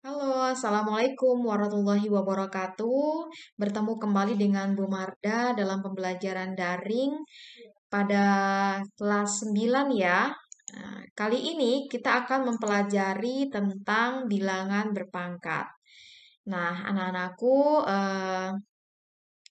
Halo, Assalamualaikum warahmatullahi wabarakatuh. Bertemu kembali dengan Bu Marda dalam pembelajaran daring pada kelas 9 ya. Kali ini kita akan mempelajari tentang bilangan berpangkat. Nah, anak-anakku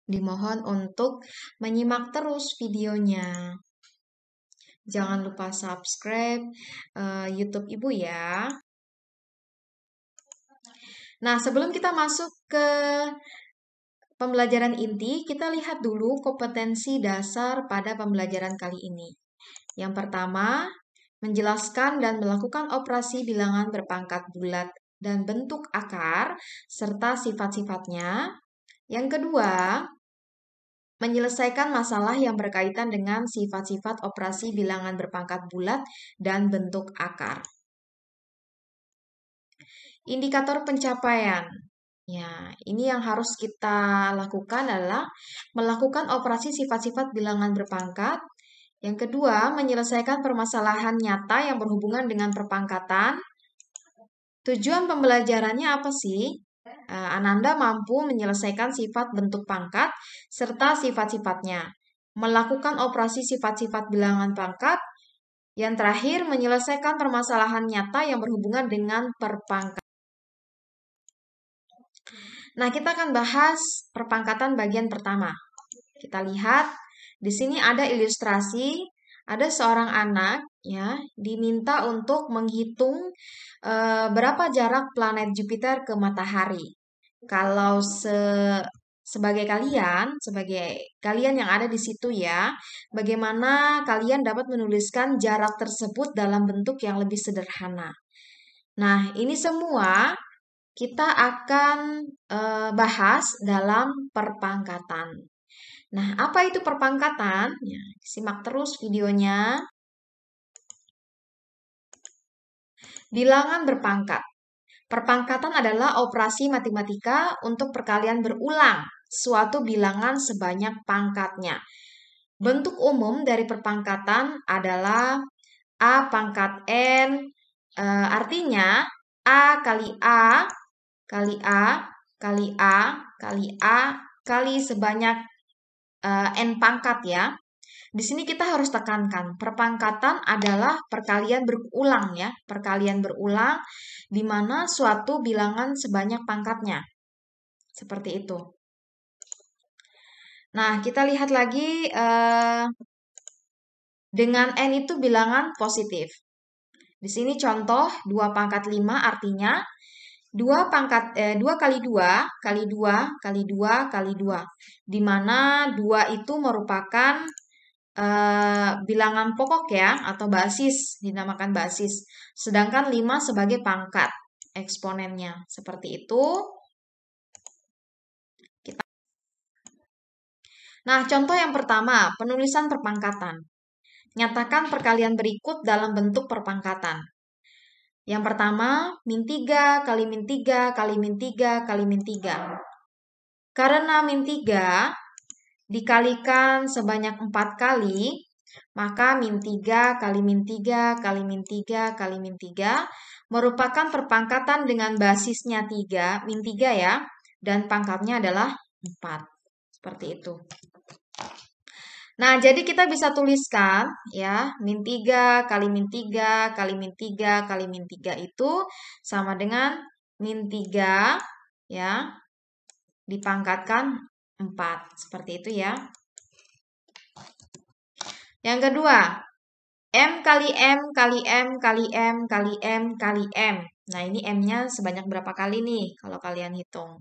dimohon untuk menyimak terus videonya. Jangan lupa subscribe YouTube Ibu ya. Nah, sebelum kita masuk ke pembelajaran inti, kita lihat dulu kompetensi dasar pada pembelajaran kali ini. Yang pertama, menjelaskan dan melakukan operasi bilangan berpangkat bulat dan bentuk akar, serta sifat-sifatnya. Yang kedua, menyelesaikan masalah yang berkaitan dengan sifat-sifat operasi bilangan berpangkat bulat dan bentuk akar. Indikator pencapaian. Ya, ini yang harus kita lakukan adalah melakukan operasi sifat-sifat bilangan berpangkat. Yang kedua, menyelesaikan permasalahan nyata yang berhubungan dengan perpangkatan. Tujuan pembelajarannya apa sih? Ananda mampu menyelesaikan sifat bentuk pangkat serta sifat-sifatnya. Melakukan operasi sifat-sifat bilangan pangkat. Yang terakhir, menyelesaikan permasalahan nyata yang berhubungan dengan perpangkatan. Nah, kita akan bahas perpangkatan bagian pertama. Kita lihat di sini ada ilustrasi, ada seorang anak ya diminta untuk menghitung berapa jarak planet Jupiter ke matahari. Kalau sebagai kalian yang ada di situ ya, bagaimana kalian dapat menuliskan jarak tersebut dalam bentuk yang lebih sederhana. Nah, ini semua kita akan bahas dalam perpangkatan. Nah, apa itu perpangkatan? Ya, simak terus videonya. Bilangan berpangkat. Perpangkatan adalah operasi matematika untuk perkalian berulang suatu bilangan sebanyak pangkatnya. Bentuk umum dari perpangkatan adalah A pangkat N, artinya A kali A kali A kali A kali A kali sebanyak N pangkat ya. Di sini kita harus tekankan, perpangkatan adalah perkalian berulang ya, perkalian berulang di mana suatu bilangan sebanyak pangkatnya. Seperti itu. Nah, kita lihat lagi dengan N itu bilangan positif. Di sini contoh 2 pangkat 5 artinya 2 kali 2 kali 2 kali 2 kali 2. Di mana 2 itu merupakan bilangan pokok ya atau basis, dinamakan basis. Sedangkan 5 sebagai pangkat eksponennya. Seperti itu. Nah, contoh yang pertama, penulisan perpangkatan. Nyatakan perkalian berikut dalam bentuk perpangkatan. Yang pertama, min 3 kali min 3 kali min 3 kali min 3. Karena min 3 dikalikan sebanyak 4 kali, maka min 3 kali min 3 kali min 3 kali min 3 merupakan perpangkatan dengan basisnya 3, min 3 ya, dan pangkatnya adalah 4. Seperti itu. Nah, jadi kita bisa tuliskan ya, min 3 kali min 3 kali min 3 kali min 3 itu sama dengan min 3 ya, dipangkatkan 4. Seperti itu ya. Yang kedua, M kali M kali M kali M kali M kali M. Nah, ini M-nya sebanyak berapa kali nih kalau kalian hitung?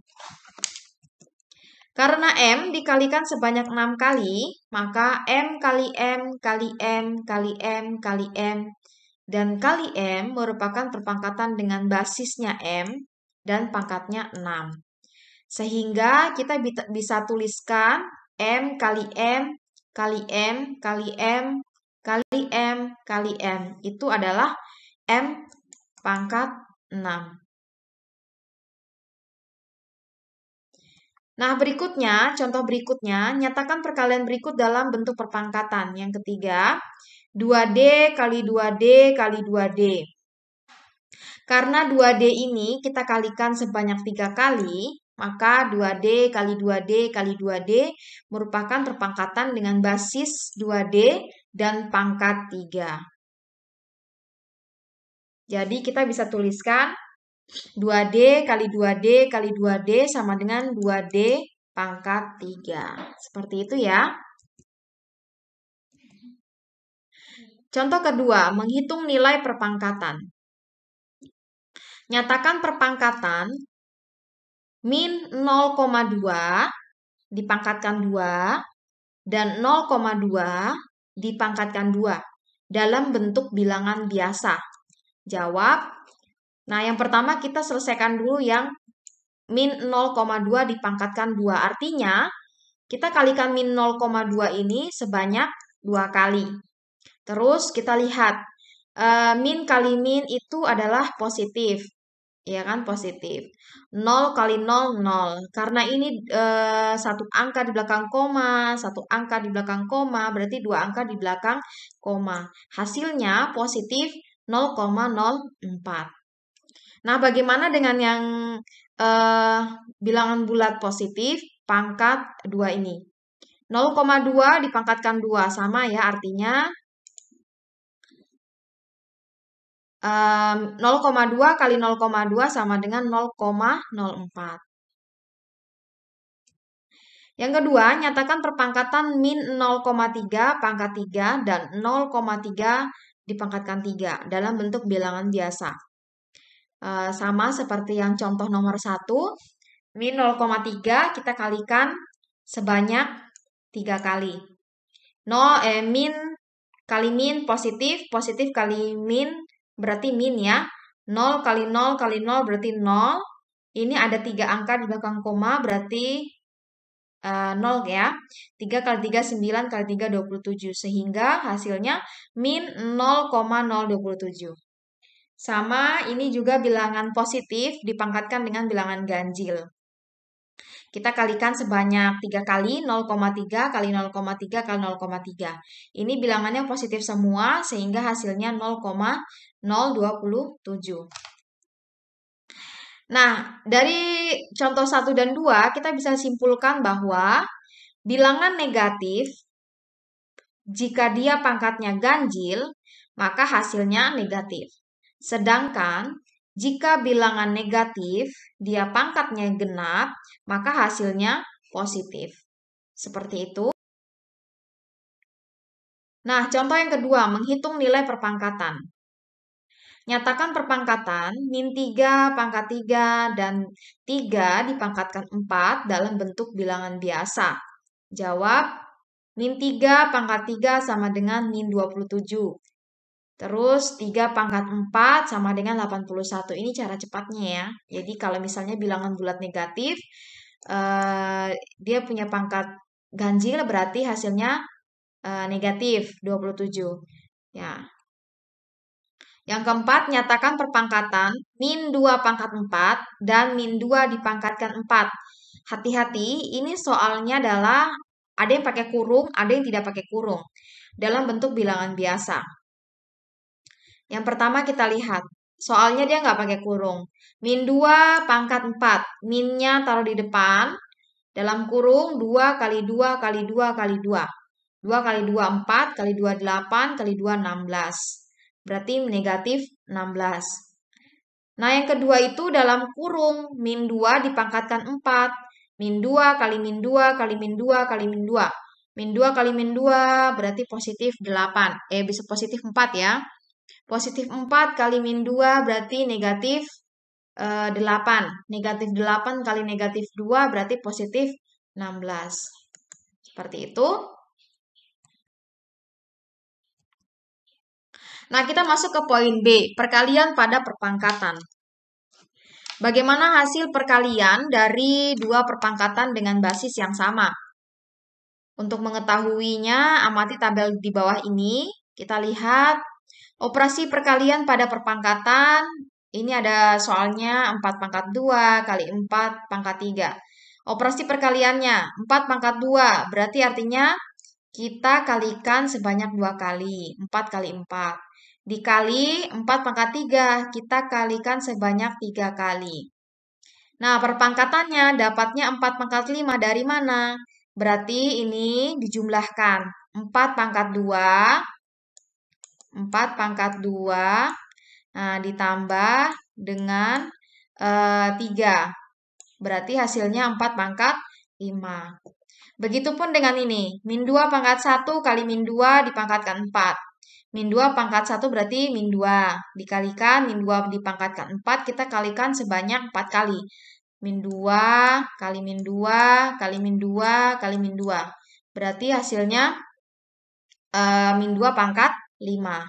Karena M dikalikan sebanyak 6 kali, maka M kali M kali M kali M kali M dan kali M merupakan perpangkatan dengan basisnya M dan pangkatnya 6. Sehingga kita bisa tuliskan M kali M kali M kali M kali M kali M. Itu adalah M pangkat 6. Nah, berikutnya, contoh berikutnya, nyatakan perkalian berikut dalam bentuk perpangkatan. Yang ketiga, 2D kali 2D kali 2D. Karena 2D ini kita kalikan sebanyak 3 kali, maka 2D kali 2D kali 2D merupakan perpangkatan dengan basis 2D dan pangkat 3. Jadi kita bisa tuliskan 2D kali 2D kali 2D sama dengan 2D pangkat 3. Seperti itu ya. Contoh kedua, menghitung nilai perpangkatan. Nyatakan perpangkatan min 0,2 dipangkatkan 2 dan 0,2 dipangkatkan 2 dalam bentuk bilangan biasa. Jawab. Nah, yang pertama kita selesaikan dulu yang min 0,2 dipangkatkan 2. Artinya, kita kalikan min 0,2 ini sebanyak 2 kali. Terus kita lihat, min kali min itu adalah positif. Ya kan, positif. 0 kali 0, 0. Karena ini satu angka di belakang koma, satu angka di belakang koma, berarti 2 angka di belakang koma. Hasilnya positif 0,04. Nah, bagaimana dengan yang bilangan bulat positif pangkat 2 ini? 0,2 dipangkatkan 2 sama ya, artinya 0,2 kali 0,2 sama dengan 0,04. Yang kedua, nyatakan perpangkatan min 0,3 pangkat 3 dan 0,3 dipangkatkan 3 dalam bentuk bilangan biasa. Sama seperti yang contoh nomor 1, min 0,3 kita kalikan sebanyak 3 kali. Min kali min positif, positif kali min berarti min ya. 0 kali 0 kali 0 berarti 0. Ini ada 3 angka di belakang koma berarti 0 ya. 3 kali 3 9 kali 3 27. Sehingga hasilnya min 0,027. Sama ini juga bilangan positif dipangkatkan dengan bilangan ganjil. Kita kalikan sebanyak 3 kali, 0,3 kali 0,3 kali 0,3. Ini bilangannya positif semua sehingga hasilnya 0,027. Nah, dari contoh 1 dan 2 kita bisa simpulkan bahwa bilangan negatif jika dia pangkatnya ganjil, maka hasilnya negatif. Sedangkan jika bilangan negatif dia pangkatnya genap, maka hasilnya positif. Seperti itu. Nah, contoh yang kedua, menghitung nilai perpangkatan. Nyatakan perpangkatan min 3 pangkat 3 dan 3 dipangkatkan 4 dalam bentuk bilangan biasa. Jawab, min 3 pangkat 3 sama dengan min 27. Terus 3 pangkat 4 sama dengan 81. Ini cara cepatnya ya. Jadi kalau misalnya bilangan bulat negatif, dia punya pangkat ganjil berarti hasilnya negatif 27. Ya. Yang keempat, nyatakan perpangkatan min 2 pangkat 4 dan min 2 dipangkatkan 4. Hati-hati, ini soalnya adalah ada yang pakai kurung, ada yang tidak pakai kurung. Dalam bentuk bilangan biasa. Yang pertama kita lihat, soalnya dia nggak pakai kurung. Min 2 pangkat 4, minnya taruh di depan, dalam kurung 2 kali 2 kali 2 kali 2. 2 kali 2, 4, kali 2, 8, kali 2, 16. Berarti negatif 16. Nah, yang kedua itu dalam kurung, min 2 dipangkatkan 4. Min 2 kali min 2 kali min 2 kali min 2. Min 2 kali min 2 berarti positif 8. Bisa positif 4 ya. Positif 4 kali min 2 berarti negatif 8. Negatif 8 kali negatif 2 berarti positif 16. Seperti itu. Nah, kita masuk ke poin B, perkalian pada perpangkatan. Bagaimana hasil perkalian dari dua perpangkatan dengan basis yang sama? Untuk mengetahuinya, amati tabel di bawah ini. Kita lihat operasi perkalian pada perpangkatan. Ini ada soalnya 4 pangkat 2 kali 4 pangkat 3. Operasi perkaliannya 4 pangkat 2, berarti artinya kita kalikan sebanyak 2 kali. 4 kali 4. dikali 4 pangkat 3. Kita kalikan sebanyak 3 kali. Nah, perpangkatannya dapatnya 4 pangkat 5 dari mana? Berarti ini dijumlahkan. 4 pangkat 2. 4 pangkat 2. Nah, ditambah dengan 3. Berarti hasilnya 4 pangkat 5. Begitupun dengan ini. Min 2 pangkat 1 kali min 2 dipangkatkan 4. Min 2 pangkat 1 berarti min 2. Dikalikan min 2 dipangkatkan 4. Kita kalikan sebanyak 4 kali. Min 2 kali min 2 kali min 2 kali min 2. Berarti hasilnya min 2 pangkat 5.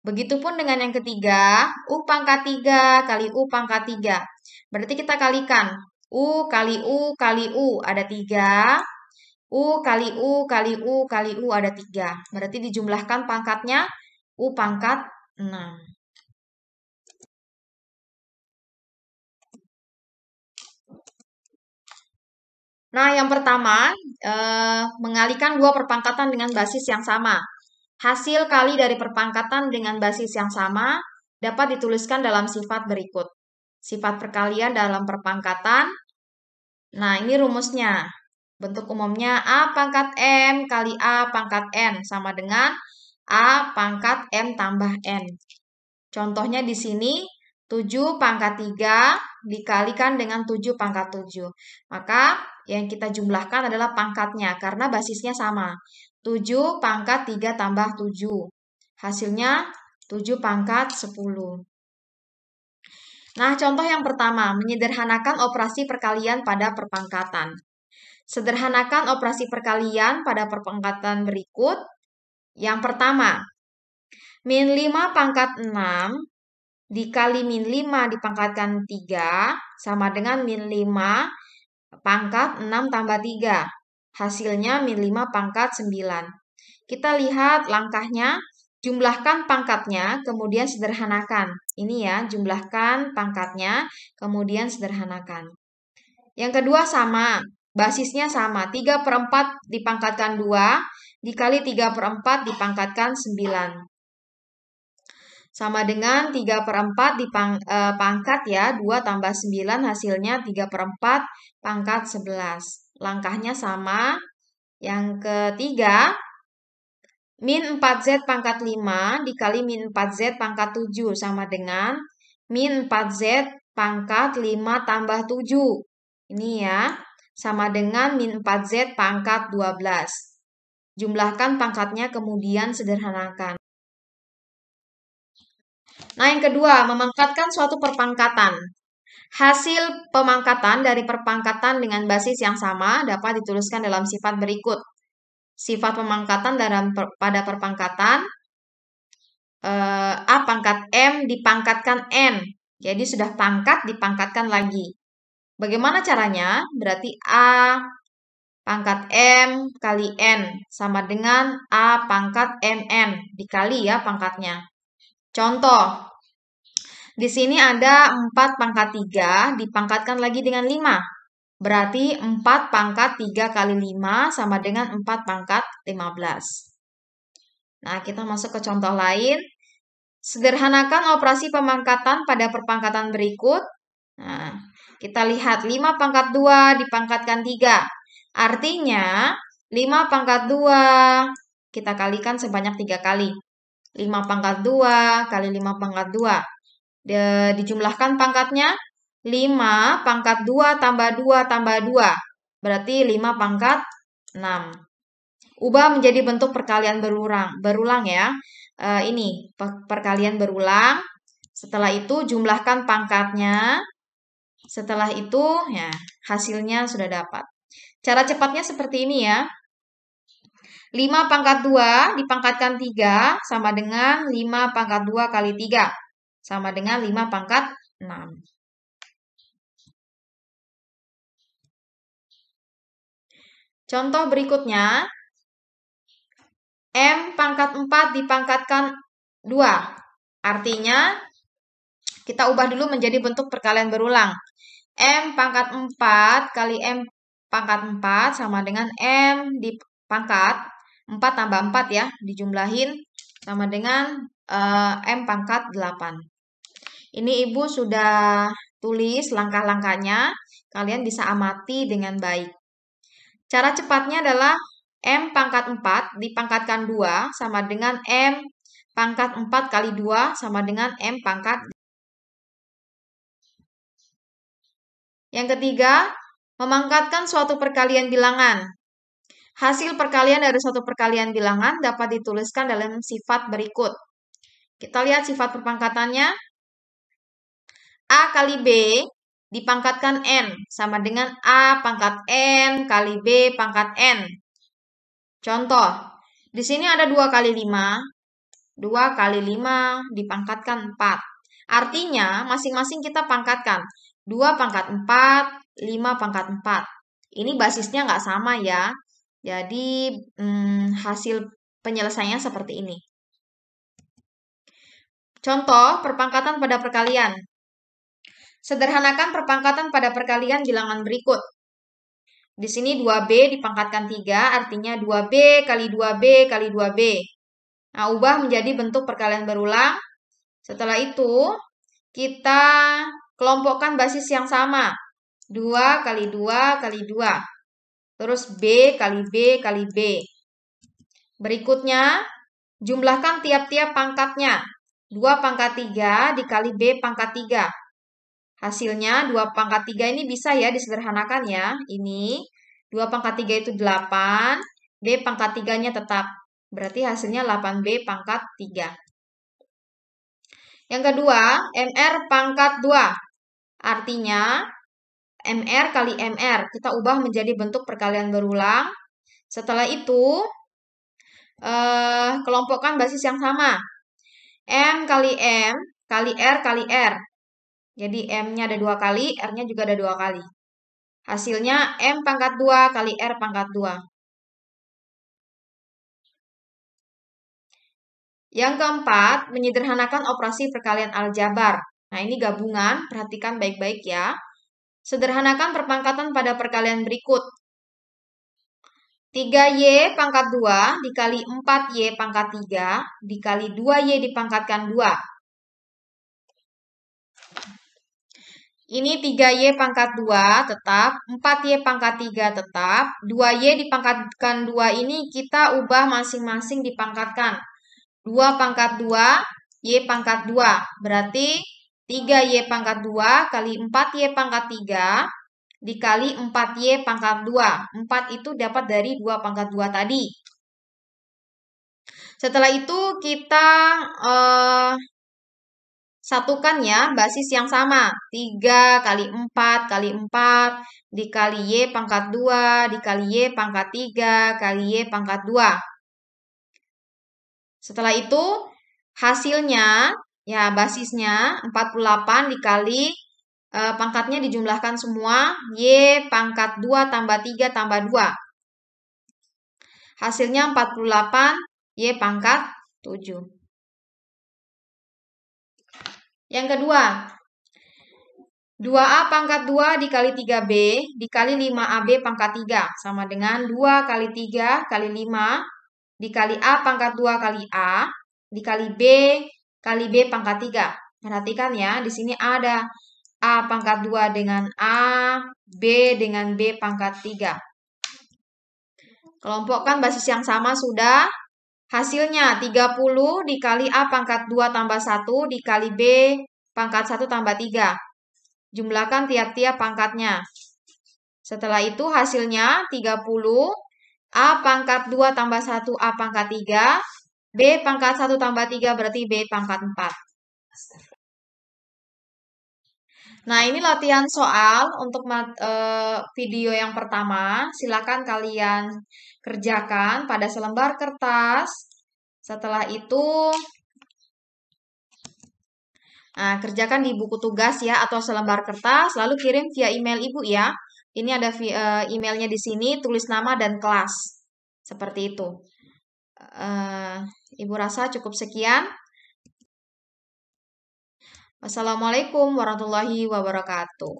Begitupun dengan yang ketiga, U pangkat 3 kali U pangkat 3. Berarti kita kalikan. U kali U kali U ada 3. U kali U kali U kali U ada 3. Berarti dijumlahkan pangkatnya U pangkat 6. Nah, yang pertama, mengalihkan dua perpangkatan dengan basis yang sama. Hasil kali dari perpangkatan dengan basis yang sama dapat dituliskan dalam sifat berikut. Sifat perkalian dalam perpangkatan. Nah, ini rumusnya. Bentuk umumnya A pangkat M kali A pangkat N sama dengan A pangkat M tambah N. Contohnya di sini 7 pangkat 3 dikalikan dengan 7 pangkat 7. Maka yang kita jumlahkan adalah pangkatnya karena basisnya sama. 7 pangkat 3 tambah 7. Hasilnya 7 pangkat 10. Nah, contoh yang pertama, menyederhanakan operasi perkalian pada perpangkatan. Sederhanakan operasi perkalian pada perpangkatan berikut. Yang pertama, min 5 pangkat 6 dikali min 5 dipangkatkan 3 sama dengan min 5 pangkat 6 tambah 3. Hasilnya min 5 pangkat 9. Kita lihat langkahnya, jumlahkan pangkatnya, kemudian sederhanakan. Ini ya, jumlahkan pangkatnya, kemudian sederhanakan. Yang kedua sama, basisnya sama. 3/4 dipangkatkan 2, dikali 3/4 dipangkatkan 9. Sama dengan 3/4 dipangkat ya, 2 tambah 9 hasilnya 3/4 pangkat 11. Langkahnya sama. Yang ketiga, min 4Z pangkat 5 dikali min 4Z pangkat 7 sama dengan min 4Z pangkat 5 tambah 7. Ini ya, sama dengan min 4Z pangkat 12. Jumlahkan pangkatnya kemudian sederhanakan. Nah, yang kedua, memangkatkan suatu perpangkatan. Hasil pemangkatan dari perpangkatan dengan basis yang sama dapat dituliskan dalam sifat berikut. Sifat pemangkatan pada perpangkatan A pangkat M dipangkatkan N. Jadi sudah pangkat dipangkatkan lagi. Bagaimana caranya? Berarti A pangkat M kali N sama dengan A pangkat MN. Dikali ya pangkatnya. Contoh, di sini ada 4 pangkat 3 dipangkatkan lagi dengan 5. Berarti 4 pangkat 3 kali 5 sama dengan 4 pangkat 15. Nah, kita masuk ke contoh lain. Sederhanakan operasi pemangkatan pada perpangkatan berikut. Nah, kita lihat 5 pangkat 2 dipangkatkan 3. Artinya 5 pangkat 2 kita kalikan sebanyak 3 kali. 5 pangkat 2 kali 5 pangkat 2. Dijumlahkan pangkatnya 5 pangkat 2 tambah 2 tambah 2. Berarti 5 pangkat 6. Ubah menjadi bentuk perkalian berulang ya. Ini perkalian berulang. Setelah itu jumlahkan pangkatnya. Setelah itu ya hasilnya sudah dapat. Cara cepatnya seperti ini ya. 5 pangkat 2 dipangkatkan 3 sama dengan 5 pangkat 2 kali 3. Sama dengan 5 pangkat 6. Contoh berikutnya, M pangkat 4 dipangkatkan 2. Artinya, kita ubah dulu menjadi bentuk perkalian berulang. M pangkat 4 kali M pangkat 4 sama dengan M dipangkat 4 tambah 4 ya, dijumlahin sama dengan M pangkat 8. Ini Ibu sudah tulis langkah-langkahnya. Kalian bisa amati dengan baik. Cara cepatnya adalah M pangkat 4 dipangkatkan 2 sama dengan M pangkat 4 kali 2 sama dengan M pangkat. Yang ketiga, memangkatkan suatu perkalian bilangan. Hasil perkalian dari suatu perkalian bilangan dapat dituliskan dalam sifat berikut. Kita lihat sifat perpangkatannya. A kali B dipangkatkan N sama dengan A pangkat N kali B pangkat N. Contoh, di sini ada 2 kali 5. 2 kali 5 dipangkatkan 4. Artinya, masing-masing kita pangkatkan. 2 pangkat 4, 5 pangkat 4. Ini basisnya nggak sama ya. Jadi, hasil penyelesaiannya seperti ini. Contoh, perpangkatan pada perkalian. Sederhanakan perpangkatan pada perkalian bilangan berikut. Di sini 2B dipangkatkan 3, artinya 2B kali 2B kali 2B. Nah, ubah menjadi bentuk perkalian berulang. Setelah itu, kita kelompokkan basis yang sama. 2 kali 2 kali 2. Terus B kali B kali B. Berikutnya, jumlahkan tiap-tiap pangkatnya. 2 pangkat 3 dikali B pangkat 3. Hasilnya 2 pangkat 3 ini bisa ya disederhanakan ya. Ini 2 pangkat 3 itu 8. B pangkat 3-nya tetap. Berarti hasilnya 8B pangkat 3. Yang kedua, MR pangkat 2. Artinya, MR kali MR. Kita ubah menjadi bentuk perkalian berulang. Setelah itu, kelompokkan basis yang sama. M kali M kali R kali R. Jadi M-nya ada 2 kali, R-nya juga ada 2 kali. Hasilnya M pangkat 2 kali R pangkat 2. Yang keempat, menyederhanakan operasi perkalian aljabar. Nah, ini gabungan, perhatikan baik-baik ya. Sederhanakan perpangkatan pada perkalian berikut. 3Y pangkat 2 dikali 4Y pangkat 3 dikali 2Y dipangkatkan 2. Ini 3Y pangkat 2 tetap, 4Y pangkat 3 tetap, 2Y dipangkatkan 2 ini kita ubah masing-masing dipangkatkan. 2 pangkat 2, Y pangkat 2. Berarti 3Y pangkat 2 kali 4Y pangkat 3 dikali 4Y pangkat 2. 4 itu dapat dari 2 pangkat 2 tadi. Setelah itu kita satukan ya basis yang sama. 3 kali 4 kali 4 dikali Y pangkat 2 dikali Y pangkat 3 kali Y pangkat 2. Setelah itu hasilnya ya basisnya 48 dikali pangkatnya dijumlahkan semua Y pangkat 2 tambah 3 tambah 2. Hasilnya 48 Y pangkat 7. Yang kedua, 2A pangkat 2 dikali 3B dikali 5AB pangkat 3 sama dengan 2 kali 3 kali 5 dikali A pangkat 2 kali A dikali B kali B pangkat 3. Perhatikan ya, di sini ada A pangkat 2 dengan A, B dengan B pangkat 3. Kelompokkan basis yang sama sudah. Hasilnya 30 dikali A pangkat 2 tambah 1 dikali B pangkat 1 tambah 3. Jumlahkan tiap-tiap pangkatnya. Setelah itu hasilnya 30 A pangkat 2 tambah 1 A pangkat 3. B pangkat 1 tambah 3 berarti B pangkat 4. Nah, ini latihan soal untuk video yang pertama. Silakan kalian kerjakan pada selembar kertas. Setelah itu, kerjakan di buku tugas ya atau selembar kertas. Lalu kirim via email Ibu ya. Ini ada emailnya di sini, tulis nama dan kelas. Seperti itu. Ibu rasa cukup sekian. Wassalamualaikum warahmatullahi wabarakatuh.